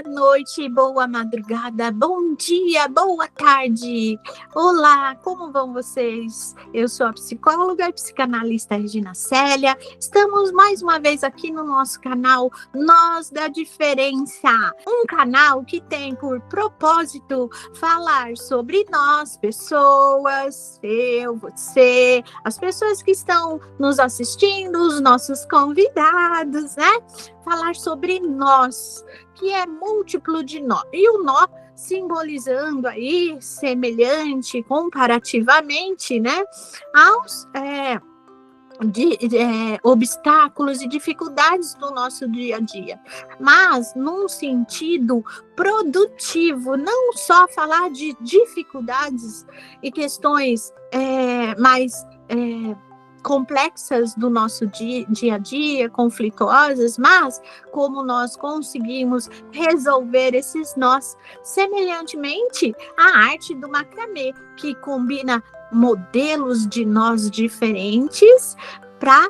Boa noite, boa madrugada, bom dia, boa tarde. Olá, como vão vocês? Eu sou a psicóloga e psicanalista Regina Célia. Estamos mais uma vez aqui no nosso canal Nós da Diferença. Um canal que tem por propósito falar sobre nós, pessoas, eu, você, as pessoas que estão nos assistindo, os nossos convidados, né? Falar sobre nós, que é múltiplo de nó. E o nó simbolizando aí, semelhante, comparativamente, né, aos obstáculos e dificuldades do nosso dia a dia. Mas num sentido produtivo, não só falar de dificuldades e questões mais complexas do nosso dia a dia, conflituosas, mas como nós conseguimos resolver esses nós, semelhantemente à arte do macramê, que combina modelos de nós diferentes para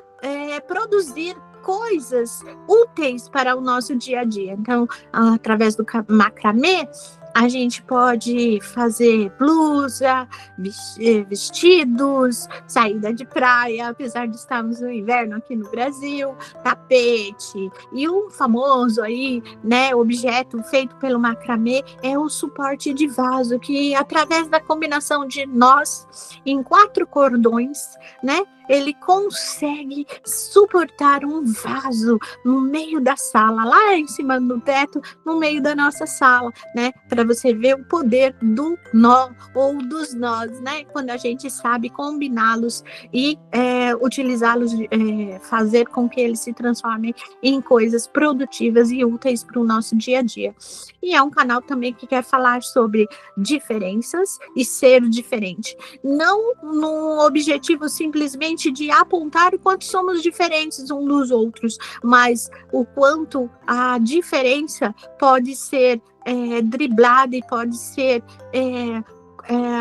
produzir coisas úteis para o nosso dia a dia. Então, através do macramê, a gente pode fazer blusa, vestidos, saída de praia, apesar de estarmos no inverno aqui no Brasil, tapete. E um famoso aí, né, objeto feito pelo macramê é o suporte de vaso, que através da combinação de nós em 4 cordões, né, ele consegue suportar um vaso no meio da sala, lá em cima do teto, no meio da nossa sala, né? Para você ver o poder do nó ou dos nós, né? Quando a gente sabe combiná-los e utilizá-los, fazer com que eles se transformem em coisas produtivas e úteis para o nosso dia a dia. E é um canal também que quer falar sobre diferenças e ser diferente. Não num objetivo simplesmente de apontar o quanto somos diferentes uns dos outros, mas o quanto a diferença pode ser driblada e pode ser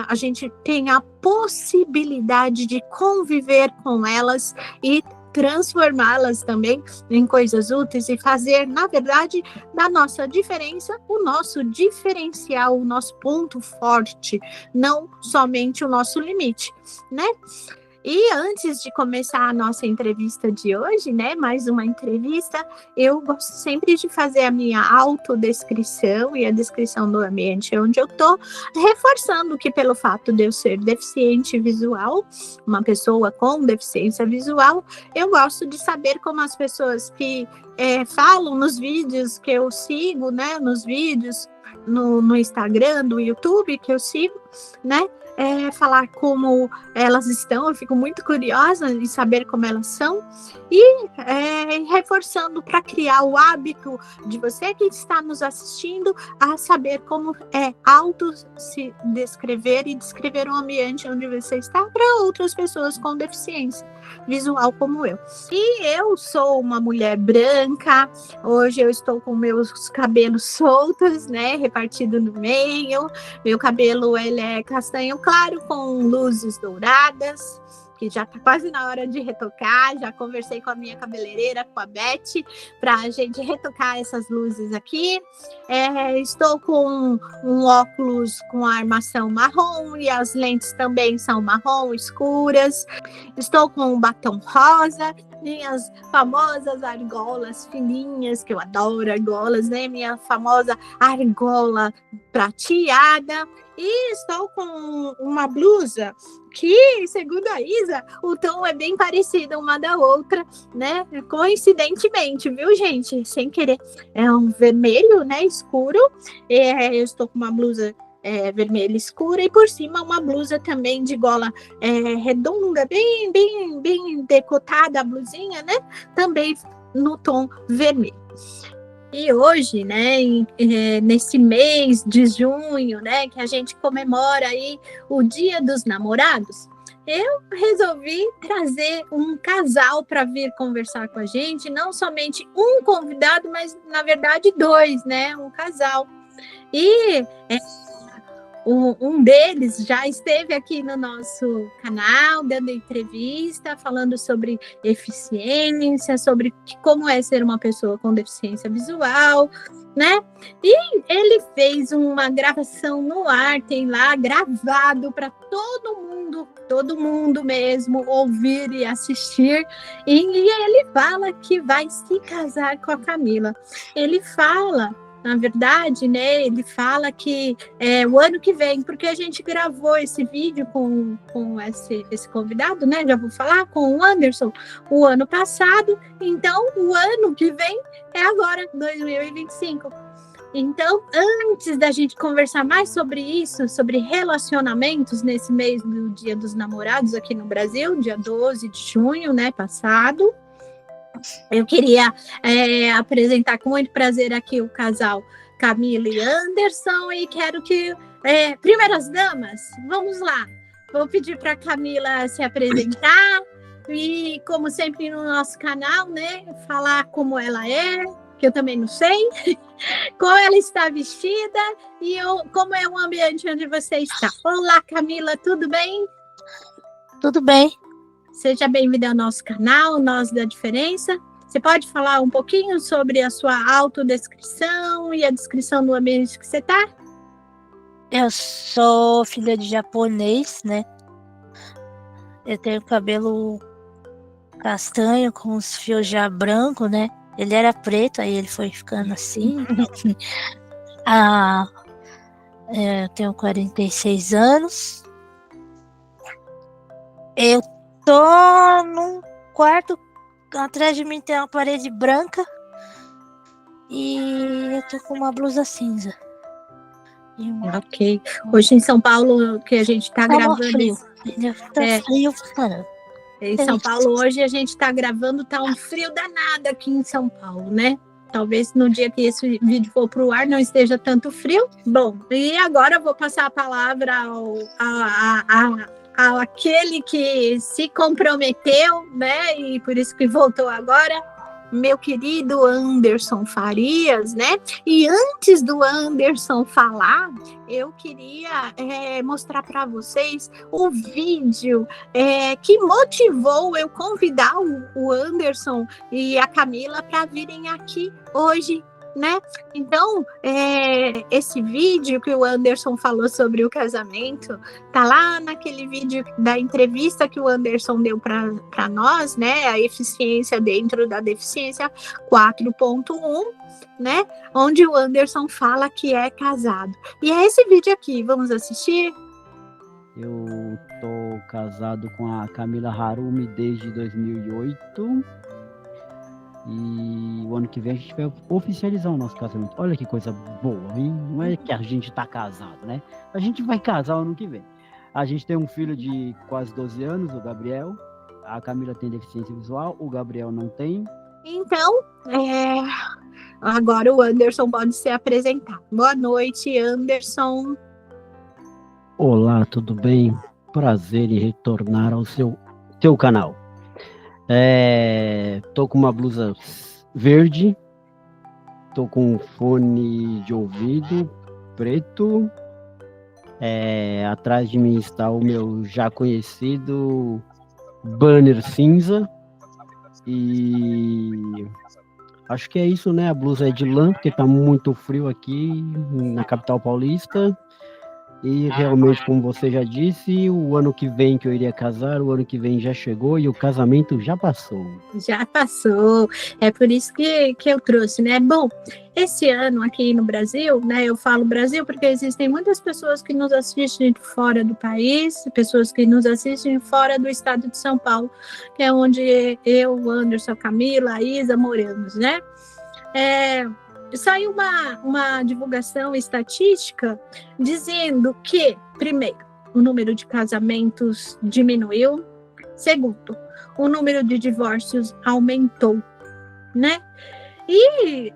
a gente tem a possibilidade de conviver com elas e transformá-las também em coisas úteis e fazer, na verdade, da nossa diferença o nosso diferencial, o nosso ponto forte, não somente o nosso limite, né? E antes de começar a nossa entrevista de hoje, né, mais uma entrevista, eu gosto sempre de fazer a minha autodescrição e a descrição do ambiente onde eu estou, reforçando que pelo fato de eu ser deficiente visual, uma pessoa com deficiência visual, eu gosto de saber como as pessoas que falam nos vídeos que eu sigo, né, nos vídeos no Instagram, no YouTube que eu sigo, né, falar como elas estão, eu fico muito curiosa em saber como elas são, e reforçando para criar o hábito de você que está nos assistindo a saber como auto se descrever e descrever o ambiente onde você está para outras pessoas com deficiência visual como eu. E eu sou uma mulher branca, hoje eu estou com meus cabelos soltos, né, repartido no meio, meu cabelo ele é castanho claro com luzes douradas, que já está quase na hora de retocar, já conversei com a minha cabeleireira, com a Beth, para a gente retocar essas luzes aqui. Estou com um óculos com a armação marrom e as lentes também são marrom escuras. Estou com um batom rosa, minhas famosas argolas fininhas, que eu adoro argolas, né? Minha famosa argola prateada. E estou com uma blusa que, segundo a Isa, o tom é bem parecido uma da outra, né? Coincidentemente, viu, gente? Sem querer. É um vermelho, né? Escuro. Eu estou com uma blusa vermelha escura e por cima uma blusa também de gola redonda, bem decotada a blusinha, né? Também no tom vermelho. E hoje, né, nesse mês de junho, né, que a gente comemora aí o Dia dos Namorados, eu resolvi trazer um casal para vir conversar com a gente, não somente um convidado, mas na verdade 2, né, um casal. E Um deles já esteve aqui no nosso canal, dando entrevista, falando sobre eficiência, sobre como é ser uma pessoa com deficiência visual, né? E ele fez uma gravação no ar, tem lá gravado para todo mundo mesmo ouvir e assistir. E ele fala que vai se casar com a Camila. Ele fala, na verdade, né, ele fala que o ano que vem, porque a gente gravou esse vídeo com esse convidado, né, já vou falar, com o Anderson, o ano passado, então o ano que vem é agora, 2025. Então, antes da gente conversar mais sobre isso, sobre relacionamentos nesse mês do Dia dos Namorados aqui no Brasil, dia 12 de junho, né, passado, eu queria apresentar com muito prazer aqui o casal Camila e Anderson, e quero que, primeiras damas, vamos lá. Vou pedir para a Camila se apresentar e, como sempre no nosso canal, né, falar como ela é, que eu também não sei, como ela está vestida e como é o ambiente onde você está. Olá, Camila, tudo bem? Tudo bem. Seja bem-vinda ao nosso canal, Nós da Diferença. Você pode falar um pouquinho sobre a sua autodescrição e a descrição do ambiente que você está? Eu sou filha de japonês, né? Eu tenho cabelo castanho com os fios já brancos, né? Ele era preto, aí ele foi ficando assim. Eu tenho 46 anos. Eu tô num quarto, atrás de mim tem uma parede branca e eu tô com uma blusa cinza. Ok. Hoje em São Paulo, que a gente tá gravando... frio. Tá frio, cara. Em São Paulo, hoje a gente tá gravando, tá um frio danado aqui em São Paulo, né? Talvez no dia que esse vídeo for pro ar não esteja tanto frio. Bom, e agora eu vou passar a palavra àquele que se comprometeu, né? E por isso que voltou agora, meu querido Anderson Farias, né? E antes do Anderson falar, eu queria mostrar para vocês o vídeo que motivou eu convidar o Anderson e a Camila para virem aqui hoje, né? Então, esse vídeo que o Anderson falou sobre o casamento, tá lá naquele vídeo da entrevista que o Anderson deu para nós, né? A eficiência dentro da deficiência 4.1, né? Onde o Anderson fala que é casado. E é esse vídeo aqui, vamos assistir? Eu tô casado com a Camila Harumi desde 2008. E o ano que vem a gente vai oficializar o nosso casamento. Olha que coisa boa, hein? Não é que a gente tá casado, né? A gente vai casar o ano que vem. A gente tem um filho de quase 12 anos, o Gabriel. A Camila tem deficiência visual, o Gabriel não tem. Então, agora o Anderson pode se apresentar. Boa noite, Anderson. Olá, tudo bem? Prazer em retornar ao seu canal. Tô com uma blusa verde, tô com um fone de ouvido preto, atrás de mim está o meu já conhecido banner cinza, e acho que é isso, né? A blusa é de lã, porque tá muito frio aqui na capital paulista. E realmente, como você já disse, o ano que vem que eu iria casar, o ano que vem já chegou e o casamento já passou. Já passou, é por isso que eu trouxe, né? Bom, esse ano aqui no Brasil, né? Eu falo Brasil porque existem muitas pessoas que nos assistem fora do país, pessoas que nos assistem fora do estado de São Paulo, que é onde eu, Anderson, Camila, a Isa moramos, né? Saiu uma divulgação estatística dizendo que, primeiro, o número de casamentos diminuiu. Segundo, o número de divórcios aumentou, né? E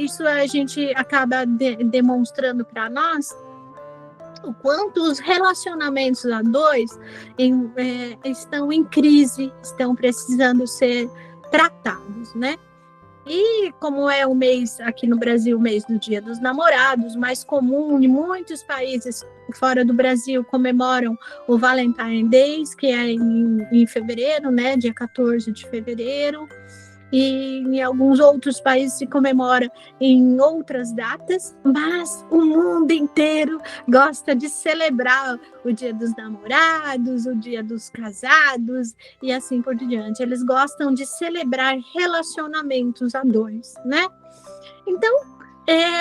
isso a gente acaba demonstrando para nós o quanto os relacionamentos a dois estão em crise, estão precisando ser tratados, né? E como é o mês aqui no Brasil, o mês do Dia dos Namorados, mais comum em muitos países fora do Brasil comemoram o Valentine's Day, que é em fevereiro, né, dia 14 de fevereiro. E em alguns outros países se comemora em outras datas, mas o mundo inteiro gosta de celebrar o Dia dos Namorados, o Dia dos Casados e assim por diante. Eles gostam de celebrar relacionamentos a dois, né? Então,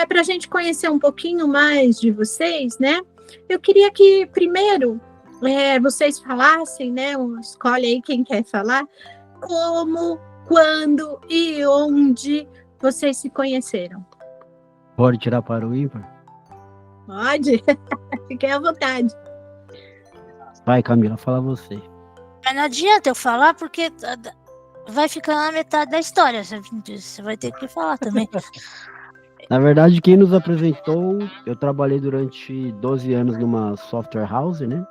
para a gente conhecer um pouquinho mais de vocês, né? Eu queria que primeiro vocês falassem, né? Escolhe aí quem quer falar, como, quando e onde vocês se conheceram. Pode tirar para o ímpar? Pode? Fiquem à vontade. Vai, Camila, fala você. Mas não adianta eu falar porque vai ficar na metade da história. Você vai ter que falar também. Na verdade, quem nos apresentou, eu trabalhei durante 12 anos numa software house, né?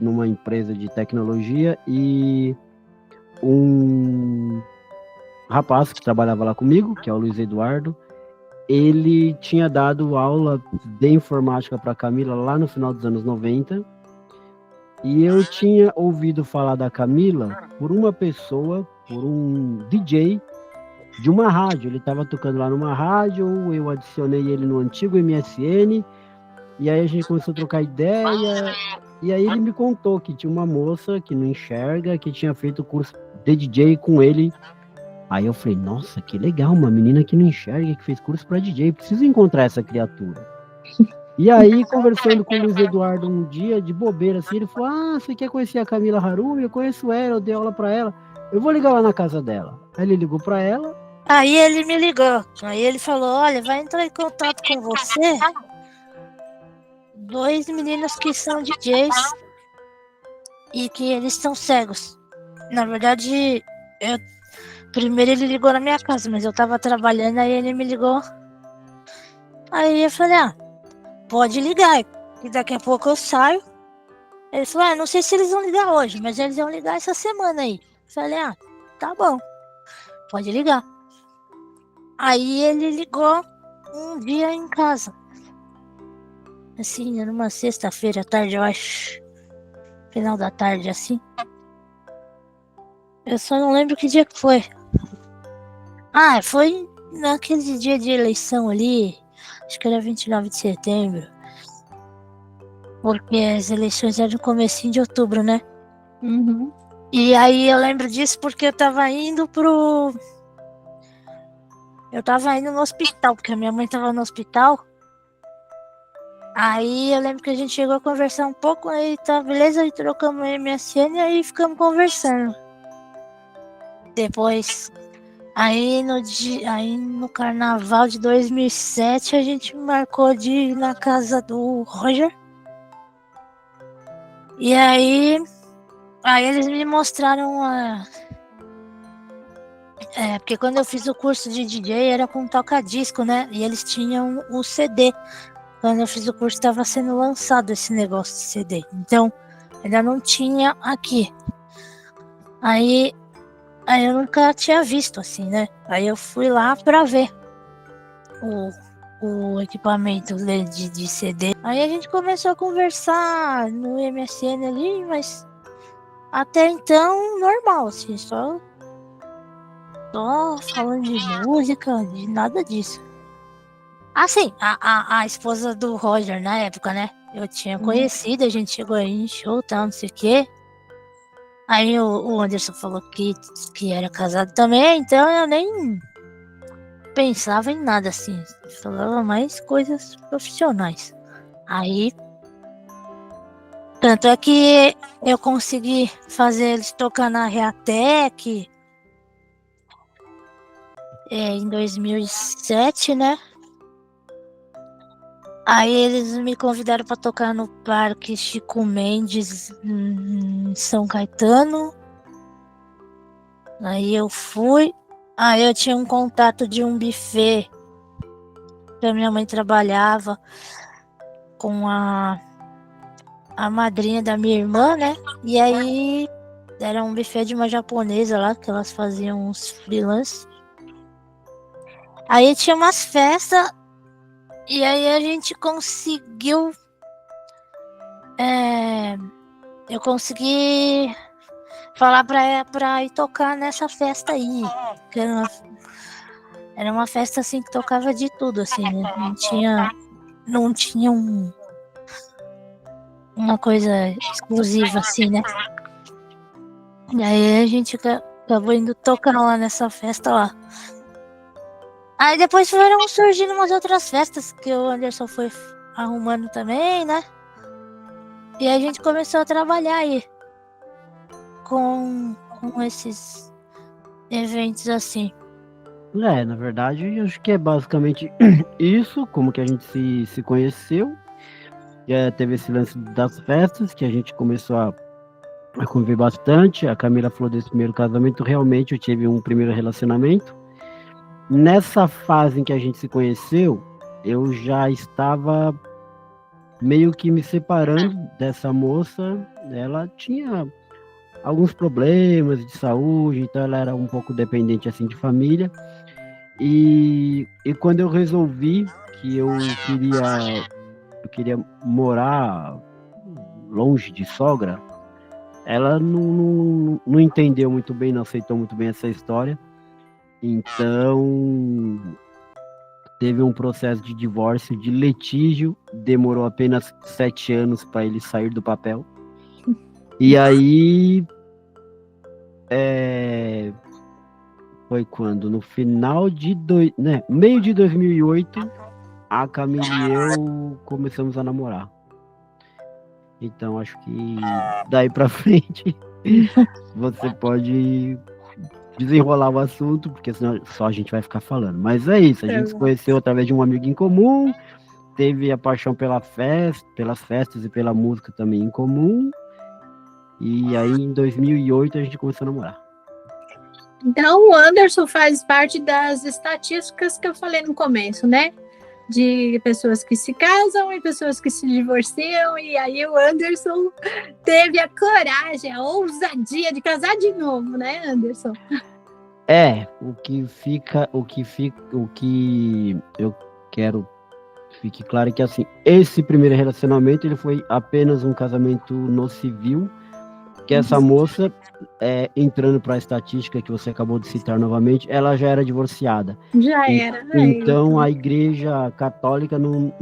Numa empresa de tecnologia, e um rapaz que trabalhava lá comigo, que é o Luiz Eduardo, ele tinha dado aula de informática para a Camila lá no final dos anos 90, e eu tinha ouvido falar da Camila por uma pessoa, por um DJ de uma rádio. Ele estava tocando lá numa rádio, eu adicionei ele no antigo MSN, e aí a gente começou a trocar ideia, e aí ele me contou que tinha uma moça que não enxerga, que tinha feito curso de DJ com ele. Aí eu falei, nossa, que legal, uma menina que não enxerga, que fez curso para DJ, preciso encontrar essa criatura. E aí, conversando com o Luiz Eduardo um dia, de bobeira, assim, ele falou, você quer conhecer a Camila Harumi? Eu conheço ela, eu dei aula para ela, eu vou ligar lá na casa dela. Aí ele ligou para ela. Aí ele me ligou, aí ele falou, olha, vai entrar em contato com você 2 meninos que são DJs e que eles estão cegos. Na verdade, primeiro ele ligou na minha casa, mas eu tava trabalhando, aí ele me ligou. Aí eu falei, pode ligar, e daqui a pouco eu saio. Ele falou, não sei se eles vão ligar hoje, mas eles vão ligar essa semana aí. Eu falei, tá bom, pode ligar. Aí ele ligou um dia em casa. Assim, numa sexta-feira à tarde, eu acho. Final da tarde, assim. Eu só não lembro que dia que foi. Foi naquele dia de eleição ali. Acho que era 29 de setembro. Porque as eleições eram no comecinho de outubro, né? Uhum. E aí eu lembro disso porque eu tava indo no hospital, porque a minha mãe tava no hospital. Aí eu lembro que a gente chegou a conversar um pouco, aí tá, beleza, aí trocamos MSN e aí ficamos conversando. Depois, aí no carnaval de 2007, a gente marcou de ir na casa do Roger. E aí eles me mostraram porque quando eu fiz o curso de DJ era com toca-disco, né? E eles tinham o CD. Quando eu fiz o curso estava sendo lançado esse negócio de CD. Então, ainda não tinha aqui. Aí eu nunca tinha visto assim, né? Aí eu fui lá pra ver o equipamento de CD. Aí a gente começou a conversar no MSN ali, mas até então normal, assim, só falando de música, de nada disso. Assim, a esposa do Roger na época, né? Eu tinha conhecido, a gente chegou aí em show, tal, não sei o quê. Aí o Anderson falou que era casado também, então eu nem pensava em nada assim. Falava mais coisas profissionais. Aí, tanto é que eu consegui fazer eles tocar na Reatec em 2007, né? Aí eles me convidaram para tocar no Parque Chico Mendes, em São Caetano. Aí eu fui. Aí eu tinha um contato de um buffet que a minha mãe trabalhava com a madrinha da minha irmã, né? E aí era um buffet de uma japonesa lá, que elas faziam uns freelance. Aí tinha umas festas e aí a gente conseguiu. Eu consegui falar pra ir tocar nessa festa aí. Que era uma festa assim que tocava de tudo, assim, né? Não tinha uma coisa exclusiva, assim, né? E aí a gente acabou indo tocar lá nessa festa lá. Aí depois foram surgindo umas outras festas que o Anderson foi arrumando também, né? E a gente começou a trabalhar aí com esses eventos assim. Na verdade, eu acho que é basicamente isso, como que a gente se conheceu. Teve esse lance das festas, que a gente começou a conviver bastante. A Camila falou desse primeiro casamento, realmente eu tive um primeiro relacionamento. Nessa fase em que a gente se conheceu, eu já estava meio que me separando dessa moça. Ela tinha alguns problemas de saúde, então ela era um pouco dependente assim de família. E quando eu resolvi que eu queria morar longe de sogra, ela não entendeu muito bem, não aceitou muito bem essa história. Então, teve um processo de divórcio, de litígio, demorou apenas 7 anos para ele sair do papel. E aí, foi quando? No final de meio de 2008, a Camila e eu começamos a namorar. Então, acho que daí pra frente você pode desenrolar o assunto, porque senão só a gente vai ficar falando. Mas é isso, a gente se conheceu através de um amigo em comum, teve a paixão pelas festas e pela música também em comum. E aí, em 2008, a gente começou a namorar. Então, o Anderson faz parte das estatísticas que eu falei no começo, né? De pessoas que se casam e pessoas que se divorciam, e aí o Anderson teve a coragem, a ousadia de casar de novo, né, Anderson? O que eu quero fique claro é que assim, esse primeiro relacionamento ele foi apenas um casamento no civil, que essa moça, entrando para a estatística que você acabou de citar novamente, ela já era divorciada. Já era. Então a Igreja Católica não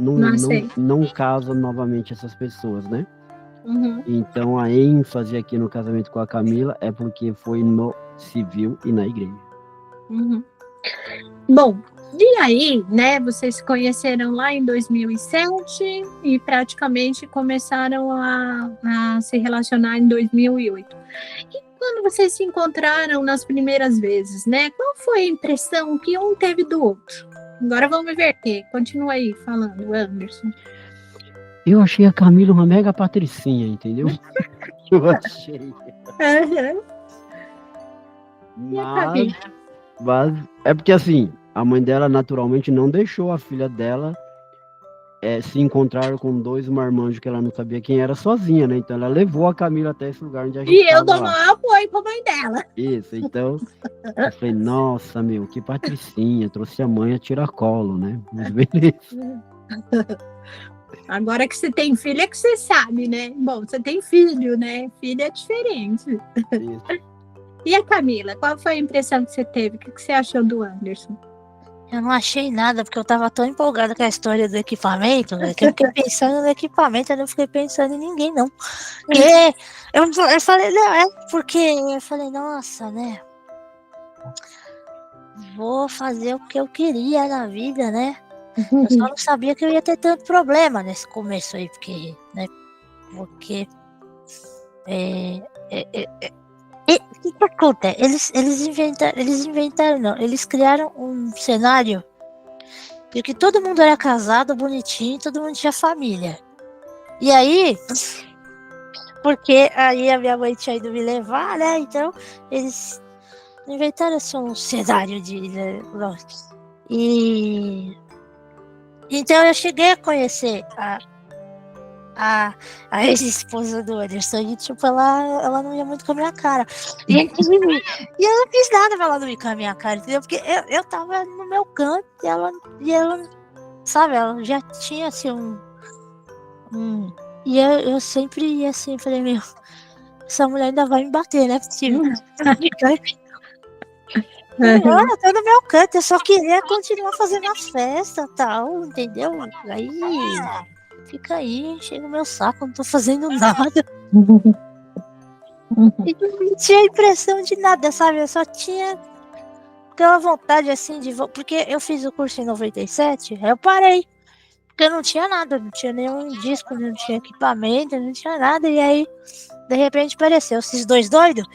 casa novamente essas pessoas, né? Uhum. Então a ênfase aqui no casamento com a Camila é porque foi no civil e na igreja. Uhum. Bom, e aí, né, vocês se conheceram lá em 2007 e praticamente começaram a se relacionar em 2008. E quando vocês se encontraram nas primeiras vezes, né, qual foi a impressão que um teve do outro? Agora vamos inverter. Continua aí falando, Anderson. Eu achei a Camila uma mega patricinha, entendeu? Eu achei. Uhum. Mas é porque assim, a mãe dela naturalmente não deixou a filha dela se encontrar com 2 marmanjos que ela não sabia quem era sozinha, né? Então ela levou a Camila até esse lugar onde a gente E eu dou maior apoio pra mãe dela. Isso, então eu falei, nossa, meu, que patricinha, trouxe a mãe a tiracolo, né? Mas beleza. Agora que você tem filho é que você sabe, né? Bom, você tem filho, né? Filho é diferente. Isso. E a Camila, qual foi a impressão que você teve? O que você achou do Anderson? Eu não achei nada, porque eu tava tão empolgada com a história do equipamento, né, que eu fiquei pensando no equipamento, eu não fiquei pensando em ninguém, não. Porque eu falei, não, porque eu falei, nossa, né? Vou fazer o que eu queria na vida, né? Eu só não sabia que eu ia ter tanto problema nesse começo aí, porque, né? Porque o que acontece? Eles inventaram, não. Eles criaram um cenário de que todo mundo era casado, bonitinho, todo mundo tinha família. E aí, porque aí a minha mãe tinha ido me levar, né? Então, eles inventaram assim um cenário de... E... Então, eu cheguei a conhecer a ex-esposa do Anderson. E, tipo, ela não ia muito com a minha cara. E eu não fiz nada pra ela não ir com a minha cara, entendeu? Porque eu tava no meu canto e ela sabe, ela já tinha, assim, E eu sempre ia assim, falei, meu, essa mulher ainda vai me bater, né? Possível. Eu tô no meu canto, eu só queria continuar fazendo a festa e tal, entendeu? Aí, fica aí, enchendo o meu saco, não tô fazendo nada. E não tinha impressão de nada, sabe? Eu só tinha aquela vontade, assim, porque eu fiz o curso em 97, aí eu parei. Porque eu não tinha nada, não tinha nenhum disco, não tinha equipamento, não tinha nada. E aí, de repente, apareceu esses dois doidos.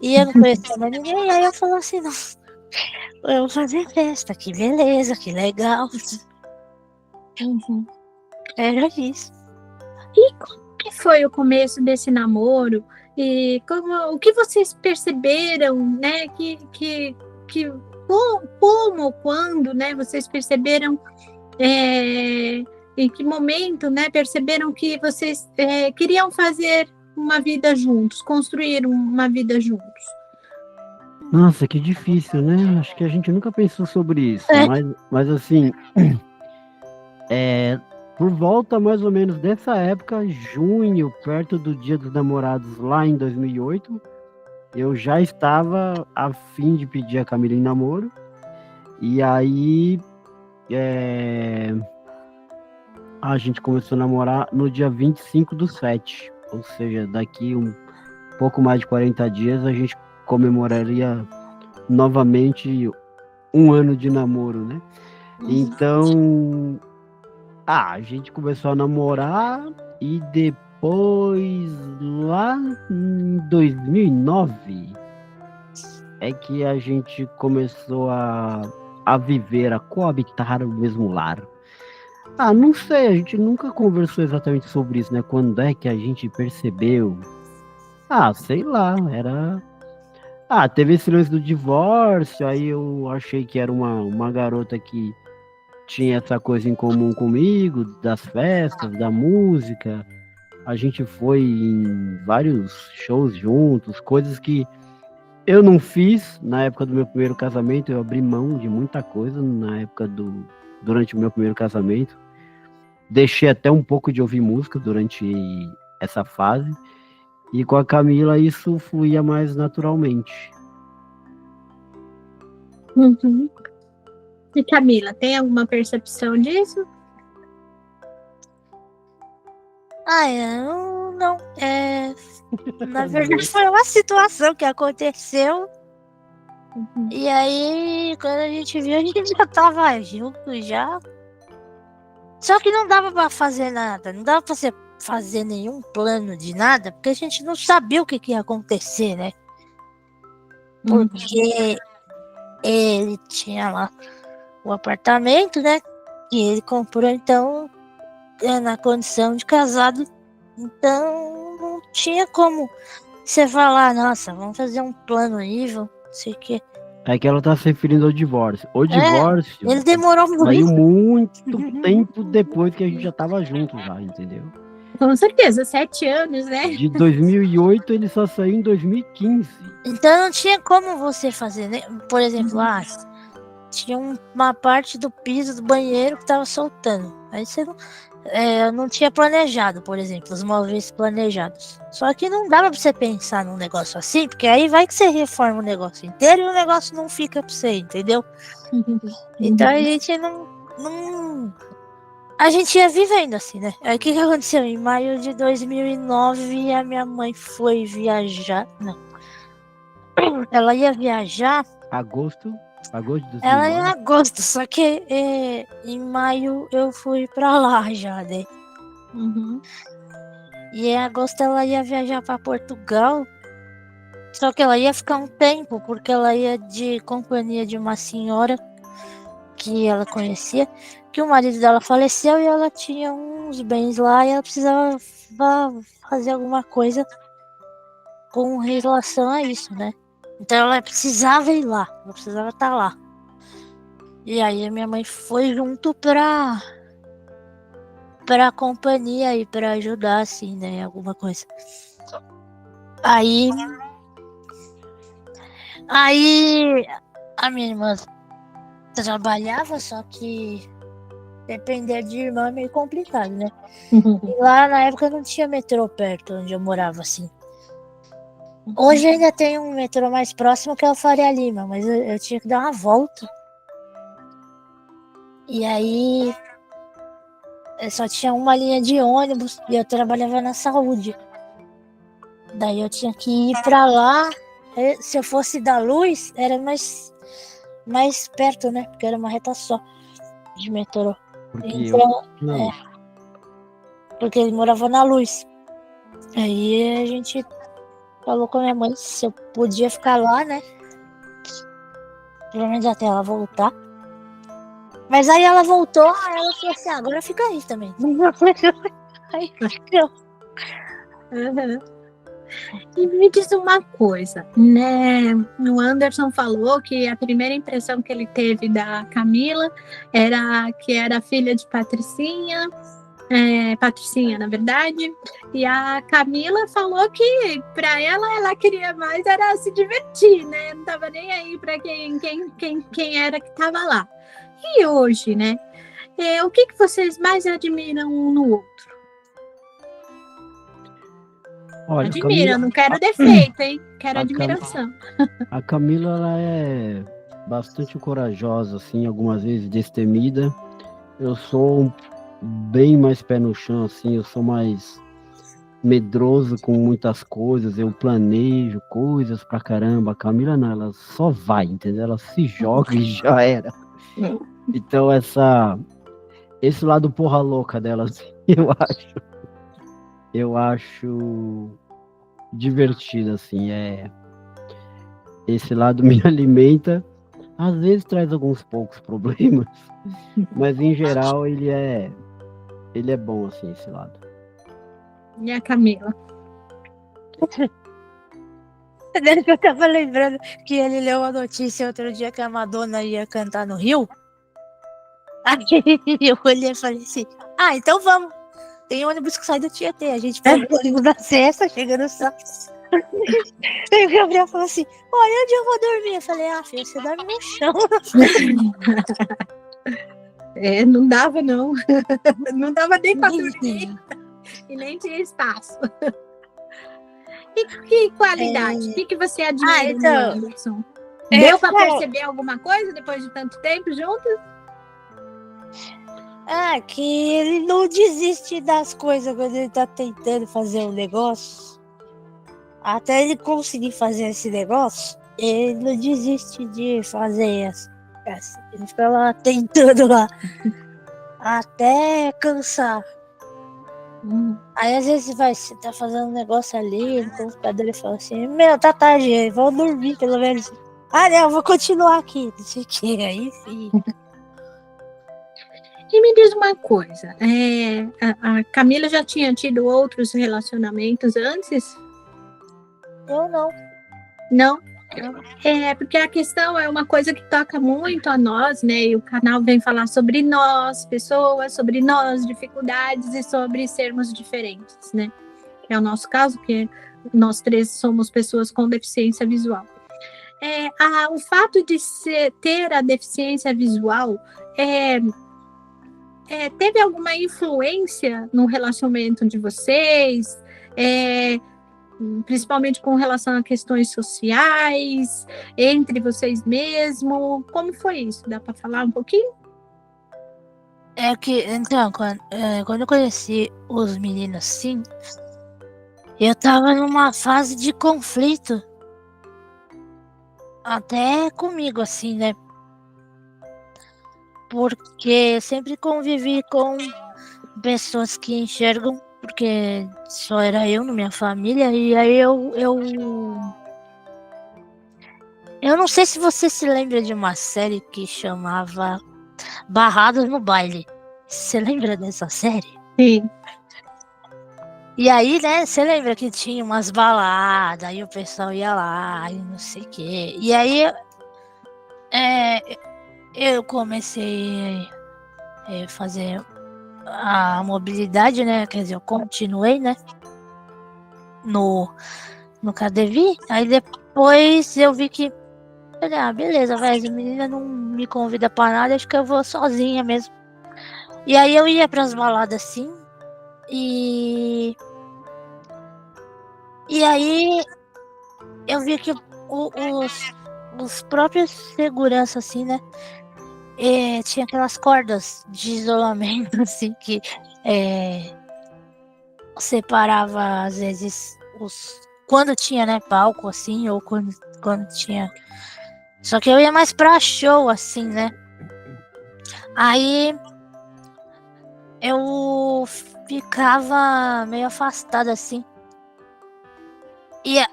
E eu não conhecia mais ninguém. E aí eu falei assim, não, eu vou fazer festa, que beleza, que legal. Era isso. E como que foi o começo desse namoro? E o que vocês perceberam, né? Como, quando, né? Vocês perceberam em que momento, né? Perceberam que vocês queriam fazer uma vida juntos, construir uma vida juntos. Nossa, que difícil, né? Acho que a gente nunca pensou sobre isso, mas assim, por volta mais ou menos dessa época, junho, perto do Dia dos Namorados, lá em 2008, eu já estava a fim de pedir a Camila em namoro, e aí a gente começou a namorar no dia 25/7, ou seja, daqui um pouco mais de 40 dias a gente comemoraria novamente um ano de namoro, né? Então, a gente começou a namorar e depois, lá em 2009, é que a gente começou a viver, a coabitar o mesmo lar. Não sei, a gente nunca conversou exatamente sobre isso, né? Quando é que a gente percebeu? Sei lá, era... teve esse lance do divórcio, aí eu achei que era uma garota que tinha essa coisa em comum comigo, das festas, da música. A gente foi em vários shows juntos, coisas que eu não fiz na época do meu primeiro casamento. Eu abri mão de muita coisa durante o meu primeiro casamento. Deixei até um pouco de ouvir música durante essa fase. E com a Camila isso fluía mais naturalmente. E Camila, tem alguma percepção disso? Eu não. Na verdade, foi uma situação que aconteceu. E aí, quando a gente viu, a gente já tava junto já. Só que não dava pra fazer nada, não dava pra fazer nenhum plano de nada, porque a gente não sabia o que ia acontecer, né? Porque ele tinha lá o apartamento, né? Que ele comprou, então, na condição de casado. Então, não tinha como você falar, nossa, vamos fazer um plano aí, não sei o quê. É que ela tá se referindo ao divórcio. O divórcio ele demorou muito. Saiu muito tempo depois que a gente já tava junto já, entendeu? Com certeza, 7 anos, né? De 2008 ele só saiu em 2015. Então não tinha como você fazer, né? Por exemplo, tinha uma parte do piso do banheiro que tava soltando. Aí você não tinha planejado, por exemplo, os móveis planejados. Só que não dava pra você pensar num negócio assim, porque aí vai que você reforma o negócio inteiro e o negócio não fica pra você, entendeu? Então a gente não... A gente ia vivendo assim, né? Aí o que aconteceu? Em maio de 2009, a minha mãe foi viajar. Não. Ela ia viajar. Agosto de 2009. Ela ia em agosto, só que em maio eu fui pra lá já, né? E em agosto ela ia viajar pra Portugal. Só que ela ia ficar um tempo, porque ela ia de companhia de uma senhora que ela conhecia, que o marido dela faleceu e ela tinha uns bens lá e ela precisava fazer alguma coisa com relação a isso, né? Então ela precisava ir lá, ela precisava estar lá. E aí a minha mãe foi junto pra pra companhia e pra ajudar, assim, né? Alguma coisa. Aí a minha irmã trabalhava, só que depender de irmã é meio complicado, né? E lá na época não tinha metrô perto onde eu morava, assim. Hoje ainda tem um metrô mais próximo que é o Faria Lima, mas eu tinha que dar uma volta. E aí só tinha uma linha de ônibus e eu trabalhava na saúde. Daí eu tinha que ir pra lá. Se eu fosse da Luz, era mais perto, né? Porque era uma reta só de metrô. Porque Então, não, porque ele morava na Luz. Aí a gente falou com a minha mãe se eu podia ficar lá, né? Pelo menos até ela voltar. Mas aí ela voltou, aí ela falou assim, agora fica aí também. Aí ficou. Uhum. E me diz uma coisa, né? O Anderson falou que a primeira impressão que ele teve da Camila era que era filha de Patricinha, Patricinha, na verdade, e a Camila falou que para ela queria mais era se divertir, né? Não tava nem aí para quem era que estava lá. E hoje, né? O que vocês mais admiram um no outro? olha, Admira, não quero defeito, hein? Quero admiração. A Camila, ela é bastante corajosa, assim, algumas vezes destemida. Eu sou bem mais pé no chão, assim, eu sou mais medroso com muitas coisas, eu planejo coisas pra caramba. A Camila não, ela só vai, entendeu? Ela se joga e já era. Então esse lado porra louca dela, assim, eu acho divertido, assim, esse lado me alimenta, às vezes traz alguns poucos problemas, mas em geral ele é bom, assim, esse lado. E a Camila? Eu tava lembrando que ele leu a notícia outro dia que a Madonna ia cantar no Rio. Aí eu olhei e falei assim, então vamos. Tem ônibus que sai do Tietê, a gente pega o ônibus da Cesta, chega no Santos. Aí o Gabriel falou assim, olha onde eu vou dormir. Eu falei, filho, você dorme no chão. Não dava não. Não dava nem pra dormir. E nem tinha espaço. E que qualidade? O que você admira no Anderson? Deu pra perceber alguma coisa depois de tanto tempo juntos? Que ele não desiste das coisas quando ele tá tentando fazer um negócio. Até ele conseguir fazer esse negócio, ele não desiste de fazer ele fica lá tentando lá. Até cansar. Aí às vezes você tá fazendo um negócio ali no computador e fala assim, tá tarde, vamos dormir pelo menos. Não, vou continuar aqui, não sei o que, aí sim. E me diz uma coisa, a Camila já tinha tido outros relacionamentos antes? Eu não. Não? Porque a questão é uma coisa que toca muito a nós, né? E o canal vem falar sobre nós, pessoas, sobre nós, dificuldades e sobre sermos diferentes, né? Que é o nosso caso, que nós três somos pessoas com deficiência visual. O fato de ter a deficiência visual teve alguma influência no relacionamento de vocês? Principalmente com relação a questões sociais, entre vocês mesmos? Como foi isso? Dá para falar um pouquinho? Então, quando eu conheci os meninos, sim, eu tava numa fase de conflito. Até comigo, assim, né? Porque sempre convivi com pessoas que enxergam, porque só era eu na minha família, e aí eu não sei se você se lembra de uma série que chamava Barrados no Baile. Você lembra dessa série? Sim. E aí, né, você lembra que tinha umas baladas, aí o pessoal ia lá, e não sei o quê. E aí, eu comecei a fazer a mobilidade, né? Quer dizer, eu continuei, né? No KDV. Aí depois eu vi que, falei, beleza, velho, a menina não me convida pra nada, acho que eu vou sozinha mesmo. E aí eu ia pras baladas assim, e aí eu vi que os próprios seguranças, assim, né? Tinha aquelas cordas de isolamento, assim, que separava, às vezes, quando tinha, né, palco, assim, ou quando tinha. Só que eu ia mais pra show, assim, né? Aí eu ficava meio afastada, assim.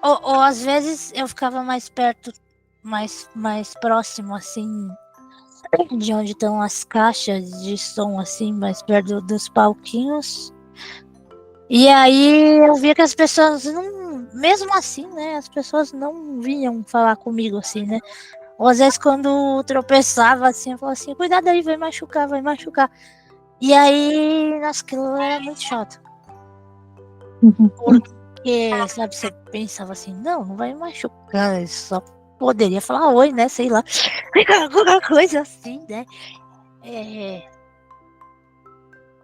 Ou às vezes eu ficava mais perto, mais próximo, assim, de onde estão as caixas de som, assim, mais perto dos palquinhos. E aí eu via que as pessoas não, mesmo assim, né, as pessoas não vinham falar comigo, assim, né. Ou às vezes quando tropeçava, assim, eu falava assim, cuidado aí, vai machucar, vai machucar. E aí, nossa, aquilo era muito chato. Porque, sabe, você pensava assim, não vai machucar, só poderia falar oi, né, sei lá. Alguma coisa assim, né.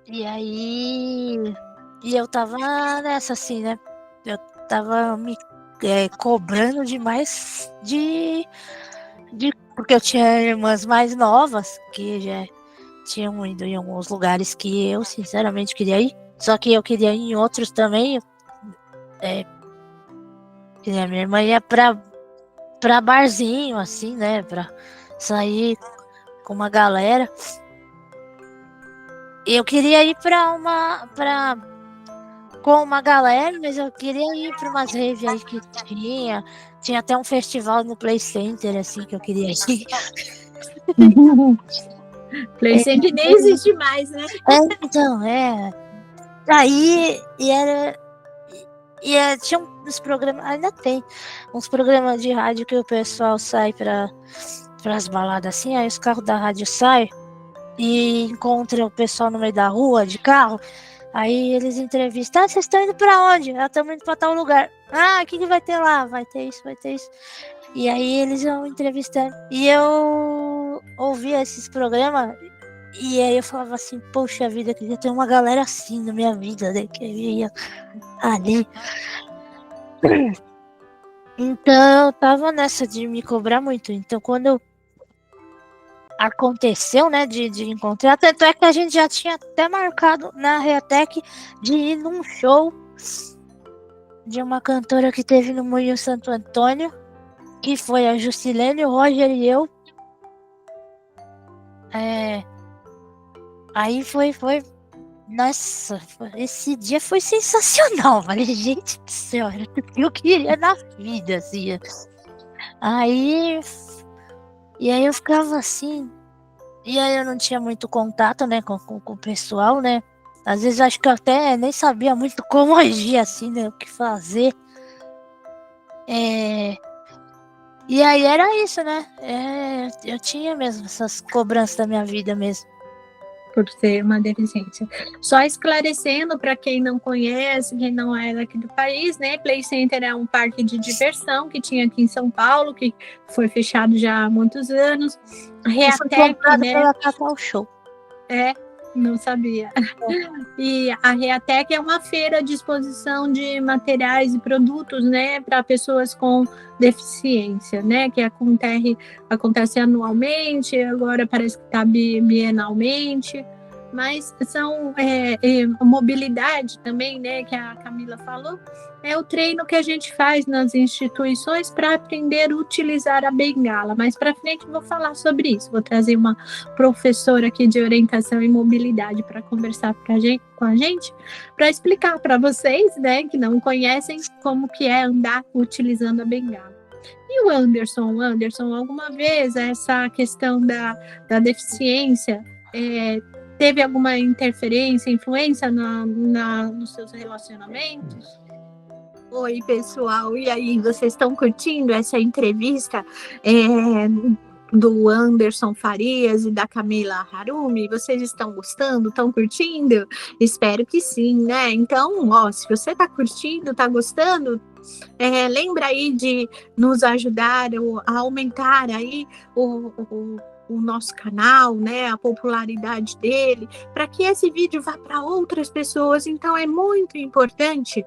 E aí... E eu tava nessa, assim, né? Eu tava me cobrando demais porque eu tinha irmãs mais novas que já tinham ido em alguns lugares que eu, sinceramente, queria ir. Só que eu queria ir em outros também. Que a minha irmã ia pra barzinho, assim, né? Pra sair com uma galera. E eu queria ir com uma galera, mas eu queria ir para umas raves aí que tinha até um festival no Play Center, assim, que eu queria ir. Play Center nem existe mais, né? Então, aí, tinha uns programas, ainda tem, uns programas de rádio que o pessoal sai para as baladas assim, aí os carros da rádio saem e encontram o pessoal no meio da rua, de carro. Aí eles entrevistam, vocês estão indo pra onde? Estamos indo pra tal lugar. O que vai ter lá? Vai ter isso, vai ter isso. E aí eles vão entrevistando. E eu ouvia esses programas, e aí eu falava assim, poxa vida, eu queria ter uma galera assim na minha vida, né? Que eu ia ali. Então eu tava nessa de me cobrar muito. Então quando aconteceu, né, de encontrar, tanto é que a gente já tinha até marcado na Reatec de ir num show de uma cantora que teve no Moinho Santo Antônio, que foi a Juscelene, o Roger e eu. Aí foi, nossa, esse dia foi sensacional, falei, gente do céu, era tudo que eu queria na vida, assim. Aí eu ficava assim, e aí eu não tinha muito contato, né, com o pessoal, né. Às vezes acho que eu até nem sabia muito como agir, assim, né, o que fazer. E aí era isso, né, eu tinha mesmo essas cobranças da minha vida mesmo. Por ter uma deficiência. Só esclarecendo para quem não conhece, quem não é daqui do país, né? Play Center é um parque de diversão que tinha aqui em São Paulo, que foi fechado já há muitos anos. Reatec, né? Pela Cacau Show. Não sabia. E a Reatec é uma feira de exposição de materiais e produtos, né, para pessoas com deficiência, né, que acontece anualmente, agora parece que está bienalmente, mas são mobilidade também, né, que a Camila falou, é o treino que a gente faz nas instituições para aprender a utilizar a bengala. Mais para frente vou falar sobre isso, vou trazer uma professora aqui de orientação e mobilidade para conversar com a gente, para explicar para vocês, né, que não conhecem, como que é andar utilizando a bengala. E o Anderson, alguma vez essa questão da deficiência teve alguma interferência, influência nos seus relacionamentos? Oi, pessoal, e aí, vocês estão curtindo essa entrevista do Anderson Farias e da Camila Harumi, vocês estão gostando? Estão curtindo? Espero que sim, né? Então, ó, se você está curtindo, está gostando, lembra aí de nos ajudar a aumentar aí o nosso canal, né, a popularidade dele, para que esse vídeo vá para outras pessoas. Então é muito importante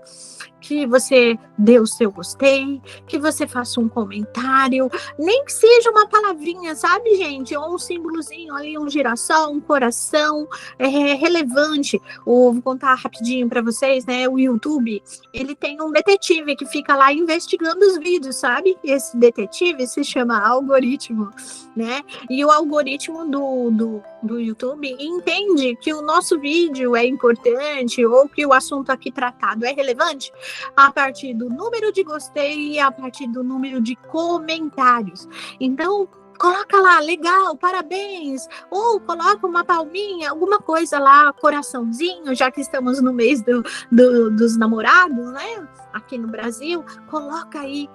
que você dê o seu gostei, que você faça um comentário, nem que seja uma palavrinha, sabe, gente? Ou um símbolozinho ali, um girassol, um coração, relevante. Vou contar rapidinho para vocês, né? O YouTube, ele tem um detetive que fica lá investigando os vídeos, sabe? E esse detetive se chama algoritmo, né? E o algoritmo do YouTube entende que o nosso vídeo é importante ou que o assunto aqui tratado é relevante a partir do número de gostei e a partir do número de comentários. Então, coloca lá, legal, parabéns, ou coloca uma palminha, alguma coisa lá, coraçãozinho, já que estamos no mês dos namorados, né? Aqui no Brasil, coloca aí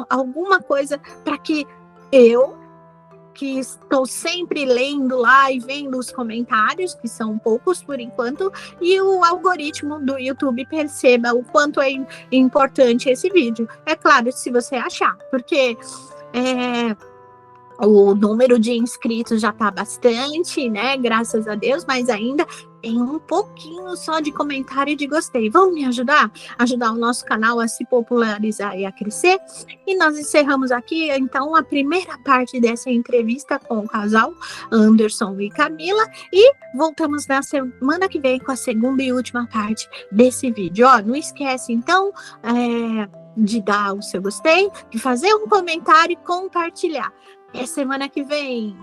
alguma coisa para que eu, que estou sempre lendo lá e vendo os comentários, que são poucos por enquanto, e o algoritmo do YouTube perceba o quanto é importante esse vídeo. É claro, se você achar, porque o número de inscritos já está bastante, né? Graças a Deus, mas ainda tem um pouquinho só de comentário e de gostei. Vão me ajudar? Ajudar o nosso canal a se popularizar e a crescer? E nós encerramos aqui, então, a primeira parte dessa entrevista com o casal Anderson e Camila, e voltamos na semana que vem com a segunda e última parte desse vídeo. Ó, não esquece, então, de dar o seu gostei, de fazer um comentário e compartilhar. Até semana que vem.